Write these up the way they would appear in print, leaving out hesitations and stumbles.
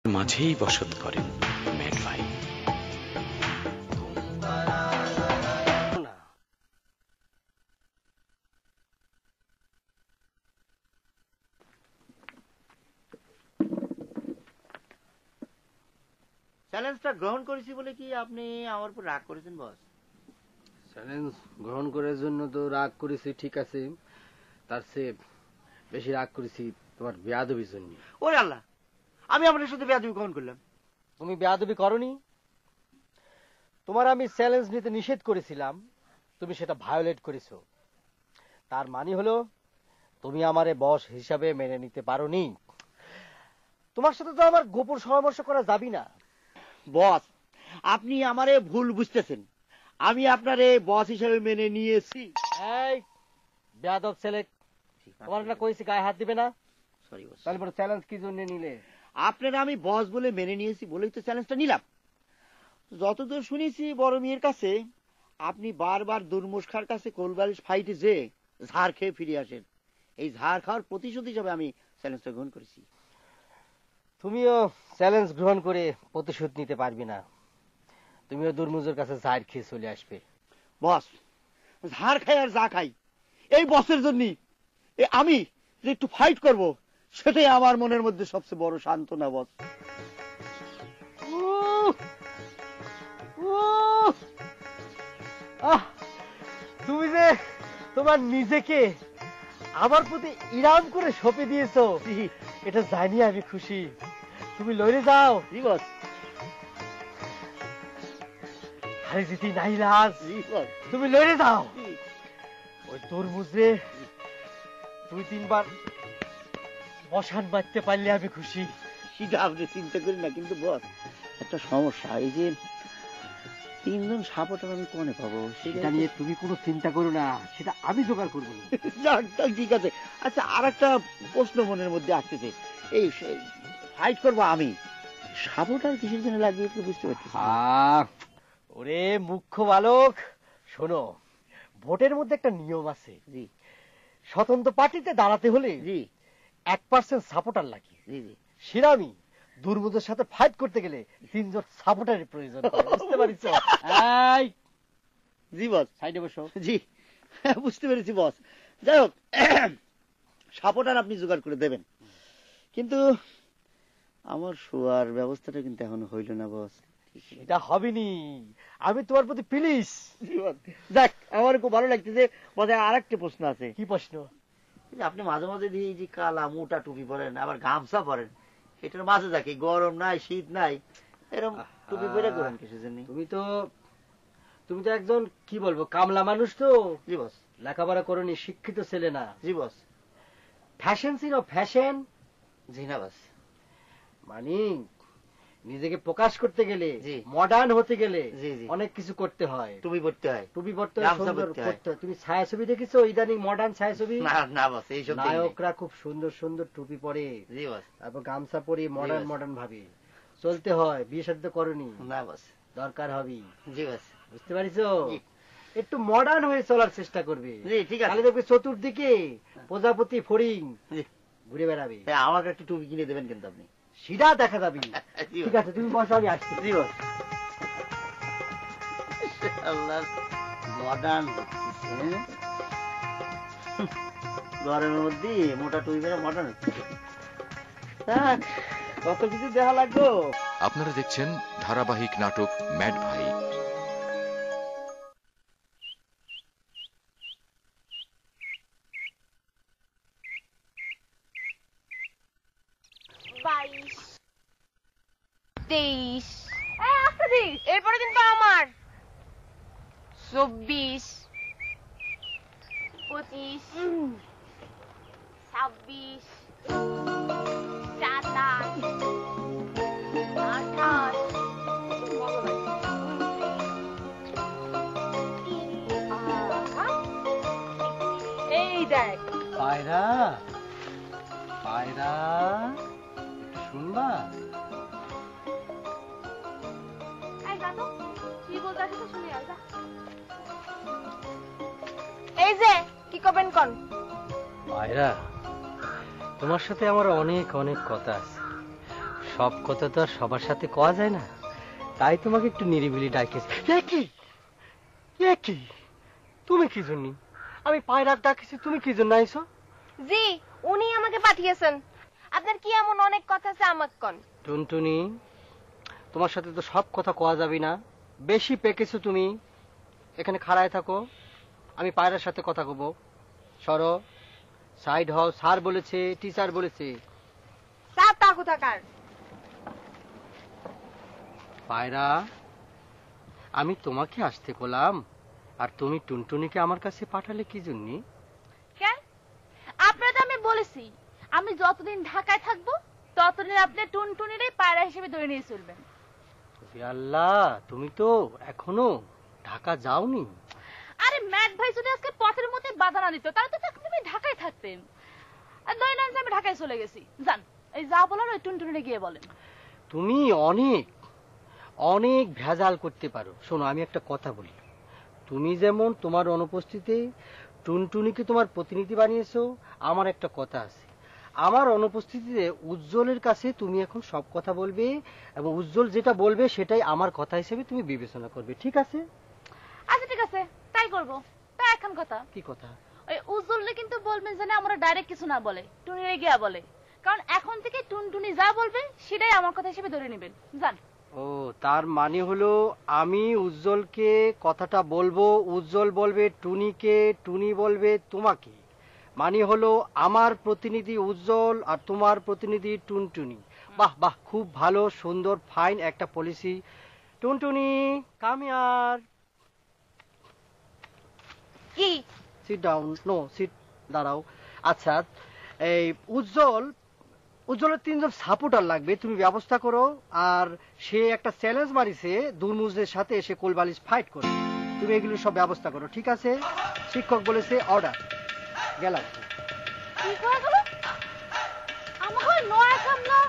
মাঝেই বসত করেন ম্যাড ভাই। চ্যালেঞ্জটা গ্রহণ করেছি বলে কি আপনি আমার উপর রাগ করেছেন বস? চ্যালেঞ্জ গ্রহণ করার জন্য তো রাগ করেছি, ঠিক আছে, তার চেয়ে বেশি রাগ করেছি তোমার বেয়াদবির জন্য। ওরে আল্লাহ, আমি আপনার সাথে বেয়াদবি গ্রহণ করলাম? তুমি বেয়াদবি করনি, তোমার আমি চ্যালেঞ্জ নিতে নিষেধ করেছিলাম, তুমি সেটা ভায়োলেট করেছো। তার মানে হলো তুমি আমারে বস হিসাবে মেনে নিতে পারোনি। তোমার সাথে তো আমার গোপন পরামর্শ করা যাবে না। বস, আপনি আমারে ভুল বুঝতেছেন। আমি আপনারে বস হিসেবে মেনে নিয়েছি। এই বেয়াদব ছেলে, তোমার না কইছি গায়ে হাত দিবে না? Sorry boss. তাহলে পরে চ্যালেঞ্জ কি জন্য নিলে? আপনারা আমি বস বলে মেনে নিয়েছি বলেই তো চ্যালেঞ্জটা নিলাম। যতদূর শুনেছি বড় মেয়ের কাছে আপনি বারবার দুর্মুষ্খার কাছে কোলবালিশ ফাইটে যে ঝাড় খেয়ে ফিরে আসেন, এই ঝাড় খাওয়ার প্রতিশোধ হিসাবে আমি চ্যালেঞ্জটা গ্রহণ করেছি। তুমিও চ্যালেঞ্জ গ্রহণ করে প্রতিশোধ নিতে পারবি না, তুমিও দুর্মুজের কাছে ঝাড় খেয়ে চলে আসবে। বস, ঝাড় খাই আর যা খাই, এই বসের জন্য আমি যে একটু ফাইট করব, সেটাই আমার মনের মধ্যে সবচেয়ে বড় সান্ত্বনা বস। তুমি যে তোমার নিজেকে আমার প্রতি ইরাম করে সঁপে দিয়েছো, এটা জানি আমি খুশি। তুমি লড়ে যাও। জি বস। আরে দিদি নাইলাজ, তুমি লড়ে যাও। ওই তরমুজে 2-3 বার মশান মারতে পারলে আমি খুশি। সেটা আপনি চিন্তা করেন না, কিন্তু বস একটা সমস্যা, এই যে 3 জন সাপোর্টার আমি কোনে পাবো সেটা নিয়ে তুমি কোনো চিন্তা করো না, সেটা আমি জোগাড় করবো। ঠিক আছে। আচ্ছা, আর একটা প্রশ্ন মনের মধ্যে আসতেছে, এই ফাইট করবো আমি, সাপোর্টার কিসের জন্য লাগবে একটু বুঝতে পারতেছি। ওরে মুখ্য বালক, শোনো, ভোটের মধ্যে একটা নিয়ম আছে। জি। স্বতন্ত্র পার্টিতে দাঁড়াতে হলে জি 1% সাপোর্টার লাগে। জি জি। সেরামি দুর্মুজের সাথে ফাইট করতে গেলে 3 জন সাপোর্টারের প্রয়োজন হয়, বুঝতে পারিস? জি বস। সাইডে বসো। জি বুঝতে পেরেছি বস। যাই হোক, সাপোর্টার আপনি জোগাড় করে দেবেন, কিন্তু আমার শোয়ার ব্যবস্থাটা কিন্তু এখনো হইল না বস। এটা হবেনি, আমি তোমার প্রতি প্লিজ। যাক, আমার খুব ভালো লাগতেছে। বলে আর একটা প্রশ্ন আছে। কি প্রশ্ন? আপনি মাঝে মাঝে দিয়ে এই যে কালা মোটা টুপি পরেন, আবার গামছা পরেন, এটার মাঝে যাকে গরম নাই শীত নাই, এরকম টুপি পরে করেন কিসের জন্য? তুমি তো একজন কি বলবো কামলা মানুষ তো। জি বস। লেখাপড়া করনি, শিক্ষিত ছেলে না। জি বস। ফ্যাশন ছিল ফ্যাশন। জি না বস। মানে নিজেকে প্রকাশ করতে গেলে, জি, মডার্ন হতে গেলে জি জি অনেক কিছু করতে হয়। টুপি পরতে হয়, টুপি পরতে হয়, সুন্দর করতে হয়। তুমি ছায়াছবি দেখেছো ইদানিং? মডার্ন ছায়াছবি? না না বস, এইসব নায়করা খুব সুন্দর সুন্দর টুপি পরে, জি বস, তারপর গামছা পরে মডার্ন মডার্ন ভাবে চলতে হয়। বিয়ে শাদী তো করনি? না বস। দরকার হবে। জি বস। বুঝতে পারিছো? একটু মডার্ন হয়ে চলার চেষ্টা করবে। জি ঠিক আছে। তাহলে দেখবে চতুর্দিকে প্রজাপতি ফড়িং ঘুরে বেড়াবে। আমাকে একটু টুপি কিনে দেবেন কিন্তু আপনি? সেটা দেখা যাবে। ঠিক আছে, তুমি বসো, আমি আসছি। জি বস। আল্লাহ, মডার্ন গরমের মধ্যে মোটা টুপি পরে মডার্ন হচ্ছে। কত কিছু দেখা লাগলো। আপনারা দেখছেন ধারাবাহিক নাটক ম্যাড ভাই। এরপরে কিন্তু আমার 24, 25, 26, 27, 28। এই দেখ পায়রা, পায়রা, শুনবা? এই যে কি করবেন কোন? পায়রা, তোমার সাথে আমার অনেক অনেক কথা আছে, সব কথা তো আর সবার সাথে কওয়া যায় না, তাই তোমাকে একটু নিরিবিলি ডাকেছি। কি তুমি কি জন্য? আমি পায়রাক ডাকেছি, তুমি কি জন্য আইছো? জি, উনি আমাকে পাঠিয়েছেন। আপনার কি এমন অনেক কথা আছে আমাকে কোন? টুনটুনি, তোমার সাথে তো সব কথা কওয়া যাবে না, বেশি পেকেছো তুমি। এখানে খাড়ায় থাকো, আমি পায়রার সাথে কথা কব। সরো, সাইড হও, স্যার বলেছে, টিচার বলেছে। স্যার তা কোথাকার? পায়রা, আমি তোমাকে আসতে কলাম, আর তুমি টুনটুনিকে আমার কাছে পাঠালে কি জন্য? কেন? আপনার তো আমি বলেছি আমি যতদিন ঢাকায় থাকবো ততদিন আপনি টুনটুনির পায়রা হিসেবে ধরে নিয়ে চলবেন। আল্লাহ, তুমি তো এখনো ঢাকা যাওনি। আরে ম্যাট ভাই যদি আজকে পথের মধ্যে বাধা না দিত তাহলে তো আপনি ঢাকায় থাকতেন। আর ধরে নেন যে আমি ঢাকায় চলে গেছি, যান এই যা বলার ওই টুনটুনিরে গিয়ে বলেন। তুমি অনেক অনেক ভেজাল করতে পারো। শোনো, আমি একটা কথা বলি, তুমি যেমন তোমার অনুপস্থিতিতে টুনটুনিকে তোমার প্রতিনিধি বানিয়েছো, আমার একটা কথা আছে, আমার অনুপস্থিতিতে উজ্জ্বলের কাছে তুমি এখন সব কথা বলবে, এবং উজ্জ্বল যেটা বলবে সেটাই আমার কথা হিসেবে তুমি বিবেচনা করবে, ঠিক আছে? আচ্ছা ঠিক আছে, তাই করবো। তা এখন কথা কি কথা? ওই উজ্জ্বলরে কিন্তু বলবেন যেন আমরা ডাইরেক্ট কিছু না বলে, টুনিরে গিয়া বলে, কারণ এখন থেকে টুনটুনি যা বলবে সেটাই আমার কথা হিসেবে ধরে নেবেন। যান। ও, তার মানে হলো আমি উজ্জ্বলকে কথাটা বলবো, উজ্জ্বল বলবে টুনিকে, টুনি বলবে তোমাকে। মানে হলো আমার প্রতিনিধি উজ্জ্বল আর তোমার প্রতিনিধি টুনটুনি। বাহ বাহ, খুব ভালো, সুন্দর, ফাইন একটা পলিসি। টুনটুনি, কাম হিয়ার। কি? Sit down. নো, সিট, দাঁড়াও। আচ্ছা, এই উজ্জ্বলের 3 জন সাপোর্টার লাগবে, তুমি ব্যবস্থা করো। আর সে একটা চ্যালেঞ্জ মারিছে দুর্মুজদের সাথে এসে কোলবালিশ ফাইট করে, তুমি এগুলো সব ব্যবস্থা করো, ঠিক আছে? শিক্ষক বলেছে অর্ডার। গেলাম। কি করা গেল? আমাকে নয়া কামলা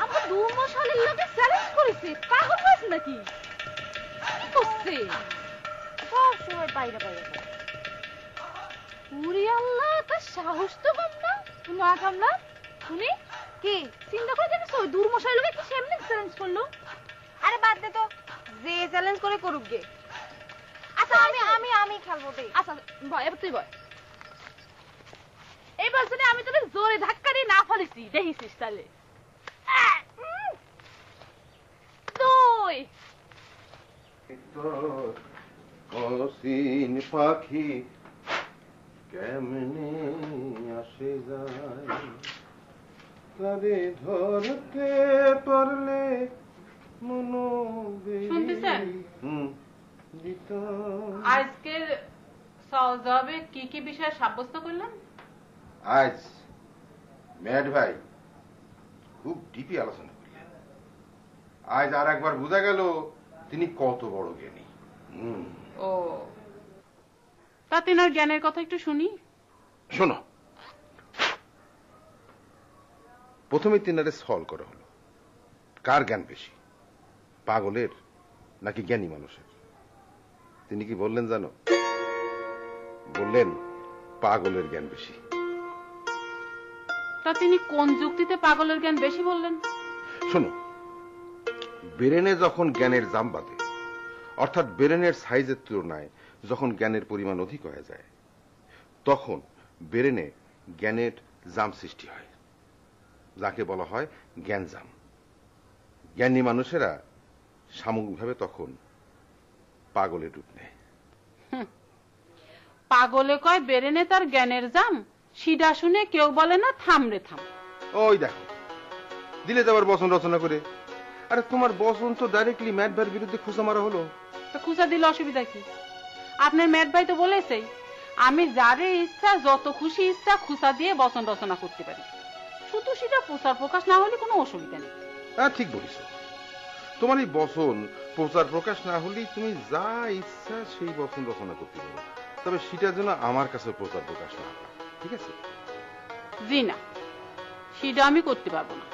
আমাকে দুর্মশালের লোকে চ্যালেঞ্জ করেছে। পাগল হয়েছে নাকি? কি করছে? সব সময় পায়রা পায়রা করে। উরি আল্লাহ, তার সাহস তো কম না। নয়া কামলা শুনি কি? চিন্তা করে দেখেছো ওই দুর্মশালের লোকে কি সেমনি চ্যালেঞ্জ করলো? আরে বাদ দে তো, যে চ্যালেঞ্জ করে করুক গে। আচ্ছা আমি খেলবো দে। আচ্ছা বয়, এবার তুই বয়। এই বছরে আমি তোকে জোরে ধাক্কা দিয়ে না ফেলেছি, দেখিস তাহলে। তুই অসীন পাখি কেমনে আসে যায়, তারে ধরতে পারলে মনো শুনতেছেন? আজকের সওজবে কি কি বিষয় সাব্যস্ত করলেন? আজ ম্যাড ভাই খুব ডিপি আলোচনা করলেন। আজ আর একবার বোঝা গেল তিনি কত বড় জ্ঞানী। ও, তা তেনার জ্ঞানের কথা একটু শুনি। শোনো, প্রথমে তিনারে সল করা হলো কার জ্ঞান বেশি, পাগলের নাকি জ্ঞানী মানুষের। তিনি কি বললেন জানো? বললেন পাগলের জ্ঞান বেশি। তা তিনি কোন যুক্তিতে পাগলের জ্ঞান বেশি বললেন? শোনো, ব্রেনে যখন জ্ঞানের জাম বাঁধে, অর্থাৎ ব্রেনের সাইজের তুলনায় যখন জ্ঞানের পরিমাণ অধিক হয়ে যায়, তখন ব্রেনে জ্ঞানের জাম সৃষ্টি হয়, যাকে বলা হয় জ্ঞান জাম। জ্ঞানী মানুষেরা সামগ্রিকভাবে তখন পাগলের রূপ নেয়। পাগলে কয় বেরেনে তার জ্ঞানের জাম, সিডা শুনে কেউ বলে না থাম রে থাম। ওই দেখো, দিলে যাবার বচন রচনা করে। আরে তোমার বচন তো ডাইরেক্টলি ম্যাট ভাইয়ের বিরুদ্ধে খুঁজা মারা হলো। তা খুঁজা দিলে অসুবিধা কি? আপনার ম্যাট ভাই তো বলেছেই আমি যারে ইচ্ছা যত খুশি ইচ্ছা খুঁজা দিয়ে বচন রচনা করতে পারি, শুধু সেটা প্রচার প্রকাশ না হলে কোনো অসুবিধা নেই। হ্যাঁ, ঠিক বলিস। তোমার এই বচন প্রচার প্রকাশ না হলেই তুমি যা ইচ্ছা সেই বচন রচনা করতে পারো, তবে সেটার জন্য আমার কাছে প্রচার প্রকাশ না হয়, ঠিক আছে? জি না, সেটা আমি করতে পারবো না।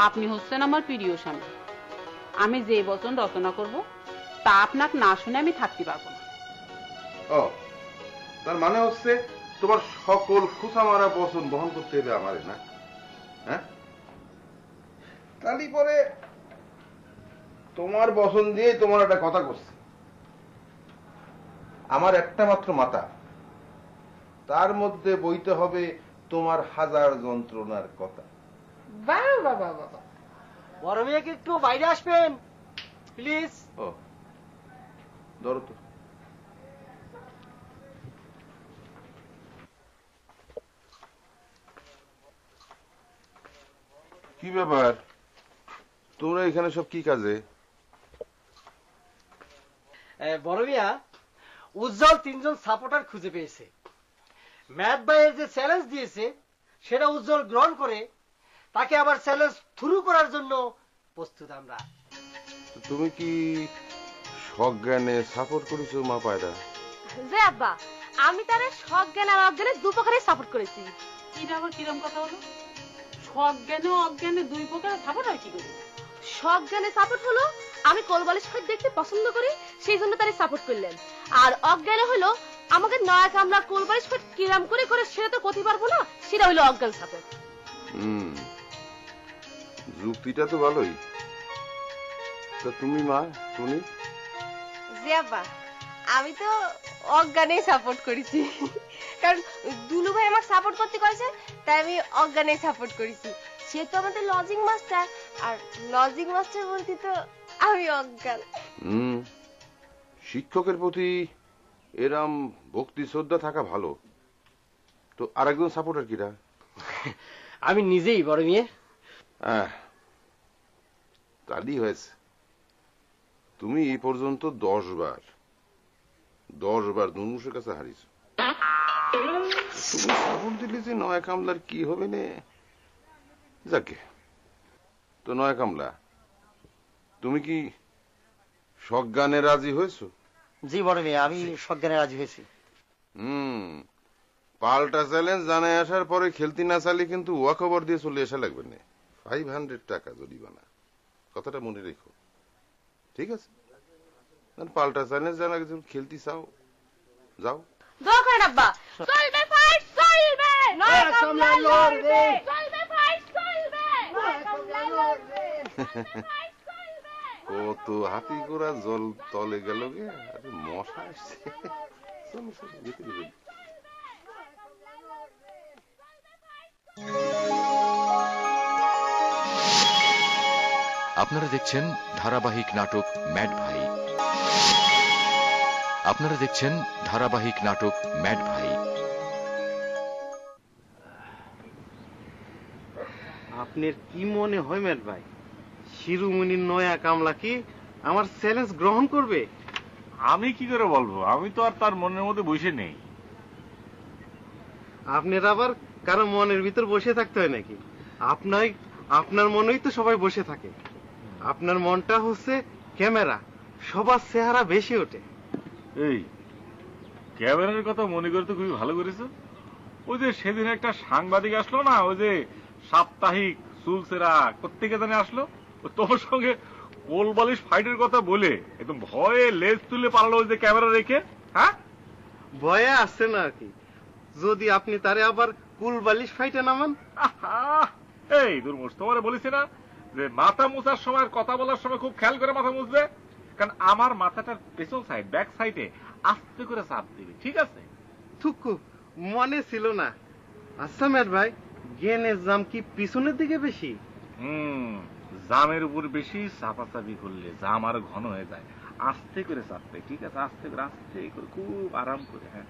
আপনি হচ্ছেন আমার প্রিয় স্বামী, আমি যে বচন রচনা করব তা আপনাকে না শুনে আমি থাকতে পারবো না। ও, তার মানে হচ্ছে তোমার সকল খুঁচা মারা বচন বহন করতে হবে আমারে, না? হ্যাঁ, তালি পরে তোমার বসন দিয়ে তোমার একটা কথা করছি। আমার একটা মাত্র মাথা, তার মধ্যে বইতে হবে তোমার হাজার যন্ত্রণার কথা। বাবা বাবা, বড় মেয়েকে একটু বাইরে আসবেন প্লিজ। ও ধরো তো। কি ব্যাপার, তোমরা এখানে সব কি কাজে? বড় মিয়া, উজ্জ্বল 3 জন সাপোর্টার খুঁজে পেয়েছে। ম্যাথ ভাইয়ের যে চ্যালেঞ্জ দিয়েছে সেটা উজ্জ্বল গ্রহণ করে তাকে আবার চ্যালেঞ্জ থ্রু করার জন্য প্রস্তুত আমরা। তুমি কি সজ্ঞানে সাপোর্ট করেছো মা পায়রা? যে আব্বা, আমি তারে সজ্ঞান আর অজ্ঞানে দুপক্ষরে সাপোর্ট করেছি। এটা আবার কিরম কথা হলো? সজ্ঞানে অজ্ঞানে দুই প্রকার সাপোর্ট হয় কি করে? সজ্ঞানে সাপোর্ট হলো আমি কোলবালিশ ফাইট দেখতে পছন্দ করি, সেই জন্য তারে সাপোর্ট করলেন। আর অজ্ঞানে হলো আমাকে নয়া কামলা কোলবালিশ ফাইট কিরাম করে করে সেটা তো করতে পারবো না, সেটা হলো অজ্ঞান সাপোর্ট। যুক্তিটা তো ভালোই। তো তুমি মা, তুমি? জি আব্বা, আমি তো অজ্ঞানেই সাপোর্ট করেছি, কারণ দুলু ভাই আমাকে সাপোর্ট করতে করেছে, তাই আমি অজ্ঞানেই সাপোর্ট করেছি। সে তো আমাদের লজিক মাস্টার, আর লজিক মাস্টার বলতে তো আমি অজ্ঞান। শিক্ষকের প্রতি এরম ভক্তি শ্রদ্ধা থাকা ভালো। তো আরেকজন সাপোর্টার কিরা? আমি নিজেই বড় মেয়ে। তালি হয়েছে। তুমি এই পর্যন্ত 10 বার দুনুষের কাছে হারিয়েছ। তুমি সাপোর্ট দিলে যে নয়া কামলার কি হবে নে? যাকে তো নয়া কামলা, তুমি কি সজ্ঞানে রাজি হয়েছো? জি বড় মেয়ে, আমি সজ্ঞানে রাজি হয়েছি। পাল্টা চ্যালেঞ্জ জানায় আসার পরে খেলতি না চালে কিন্তু ওয়া খবর দিয়ে চলে আসা লাগবে না। 500 টাকা জরিমানা, কথাটা মনে রেখো, ঠিক আছে? পাল্টা চ্যালেঞ্জ জানা গেছে, খেলতে চাও যাও। দোয়া করেন আব্বা। চলবে ফাইট চলবে, নয়া কামলা লড়বে। চলবে ফাইট চলবে, নয়া কামলা লড়বে। কত হাতি গোড়া জল তলে গেল গে, আরে মশা আসছে। চলো চলো, যেতে দিবেন। আপনারা দেখছেন ধারাবাহিক নাটক ম্যাড ভাই। আপনারা দেখছেন ধারাবাহিক নাটক ম্যাড ভাই। আপনার কি মনে হয় ম্যাড ভাই, শিরোমণির নয়া কামলা কি আমার চ্যালেঞ্জ গ্রহণ করবে? আমি কি করে বলবো, আমি তো আর তার মনের মধ্যে বসে নেই। আপনার আবার কারো মনের ভিতর বসে থাকতে হয় নাকি? আপনার মনেই তো সবাই বসে থাকে। আপনার মনটা হচ্ছে ক্যামেরা, সবার চেহারা বেশি ওঠে। এই ক্যামেরার কথা মনে করে তো খুবই ভালো করেছো। ওই যে সেদিন একটা সাংবাদিক আসলো না, ওই যে সাপ্তাহিক চুলসেরা কোত্থেকে জানে আসলো, তোমার সঙ্গে কোলবালিশ ফাইটের কথা বলে একদম ভয়ে লেজ তুলে পারলো ওই যে ক্যামেরা রেখে। হ্যাঁ, ভয়ে আসছে না আর কি, যদি আপনি তারে আবার কুলবালিশ ফাইটে নামান। এই দুর্মুষ, তোমারে বলেছি না যে মাথা মুছার সময়, কথা বলার সময় খুব খেয়াল করে মাথা মুছবে, কারণ আমার মাথাটার পেছন সাইড, ব্যাক সাইডে আস্তে করে চাপ দিবে, ঠিক আছে? থুকু, মনে ছিল না। আচ্ছা ম্যাট ভাই, জ্ঞানের জাম কি পিছনের দিকে বেশি? জামের উপর বেশি চাপাচাপি করলে জাম আর ঘন হয়ে যায়। আস্তে করে চাপতে, ঠিক আছে? আস্তে করে, আস্তে করে, খুব আরাম করে। হ্যাঁ,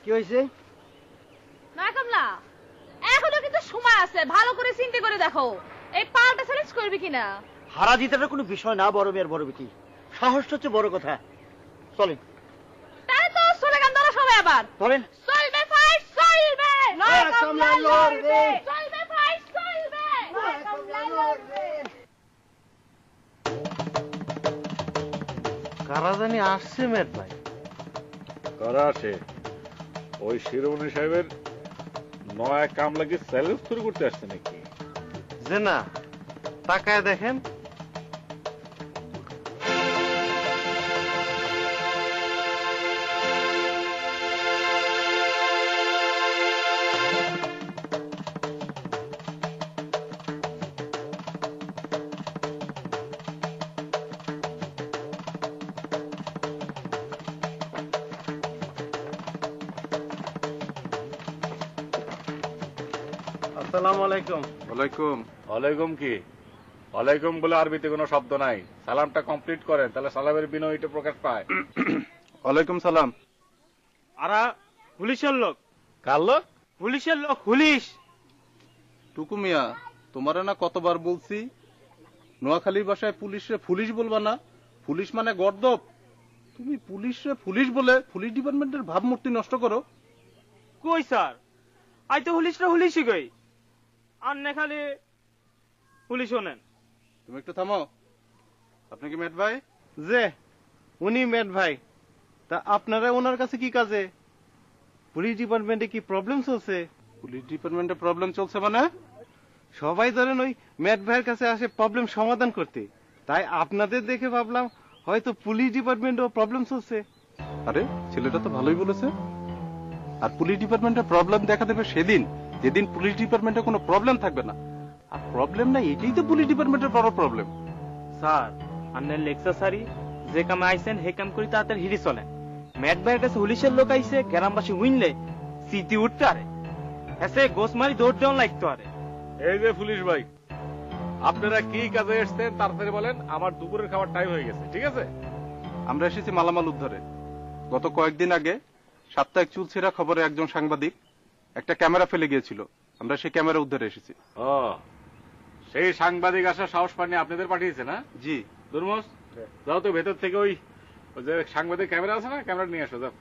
কি হয়েছে? নয়া কামলা, এখনো কিন্তু সময় আছে, ভালো করে চিন্তা করে দেখো এই পাল্টা চ্যালেঞ্জ করবি কিনা। হারা জিতাটা কোনো বিষয় না বড় মেয়ের বড় বেটি, সাহস হচ্ছে বড় কথা। চলেন তাহলে তো চলে গান ধরো সবাই আবার। চলেন। চলবে ফাইট চলবে, নয়া কামলা লড়বে। চলবে ফাইট চলবে, নয়া কামলা লড়বে। কারা জানি আসছে ম্যাট ভাই। কারা আসে? ওই শিরোমণি সাহেবের নয়া কামলাকে চ্যালেঞ্জ শুরু করতে আসছে নাকি? যে না তাকায় দেখেন। আসসালামু আলাইকুম। ওয়ালাইকুম। ওয়ালাইকুম কি? ওয়ালাইকুম বলে আরবিতে কোনো শব্দ নাই। সালামটা কমপ্লিট করেন, তাহলে সালামের বিনয়টা প্রকাশ পায়। ওয়ালাইকুম সালাম। আরা পুলিশের লোক। কার লোক? পুলিশের লোক, পুলিশ। টুকু মিয়া, তোমারে না কতবার বলছি নোয়াখালীর ভাষায় পুলিশরে পুলিশ বলবা না, পুলিশ মানে গর্দব। তুমি পুলিশরে পুলিশ বলে পুলিশ ডিপার্টমেন্টের ভাবমূর্তি নষ্ট করো। কই স্যার, আই তো পুলিশরা পুলিশই কই, আর না খালি পুলিশ হনেন। তুমি একটু থামো। আপনি কি মেট ভাই? যে উনি মেট ভাই, তা আপনারা ওনার কাছে কি কাজে? পুলিশ ডিপার্টমেন্টে কি প্রবলেম চলছে? পুলিশ ডিপার্টমেন্টে প্রবলেম চলছে মানে? সবাই ধরেন ওই ম্যাট ভাইয়ের কাছে আসে প্রবলেম সমাধান করতে, তাই আপনাদের দেখে ভাবলাম হয়তো পুলিশ ডিপার্টমেন্টেও প্রবলেম চলছে। আরে ছেলেটা তো ভালোই বলেছে। আর পুলিশ ডিপার্টমেন্টের প্রবলেম দেখা দেবে সেদিন যেদিন পুলিশ ডিপার্টমেন্টে কোনো প্রবলেম থাকবে না। আর প্রবলেম নাই, এটাই তো পুলিশ ডিপার্টমেন্টের বড় প্রবলেম। স্যার আন্নের লেকচার সারি যে কামে আইছেন হে কাম করি তাড়াতাড়ি হিরি চলে। ম্যাট ভাইয়ের কাছে পুলিশের লোক আইছে, গ্রামবাসী উইনলে সিটি উঠতে আরে এসে গোস মারি দৌড় দেওয়ান লাগতো আরে। এই যে পুলিশ ভাই, আপনারা কি কাজে এসছেন তাড়াতাড়ি বলেন, আমার দুপুরের খাবার টাইম হয়ে গেছে। ঠিক আছে? আমরা এসেছি মালামাল উদ্ধারে। গত কয়েকদিন আগে সাপ্তাহিক চুলছেরা খবরে একজন সাংবাদিক একটা ক্যামেরা ফেলে গিয়েছিল, আমরা সেই ক্যামেরা উদ্ধারে এসেছি। ও, সেই সাংবাদিক আসার সাহস পাননি আপনাদের পাঠিয়েছে না? জি। দুর্মস, যাও তো ভেতর থেকে ওই যে সাংবাদিক ক্যামেরা আছে না, ক্যামেরা নিয়ে আসো যাও।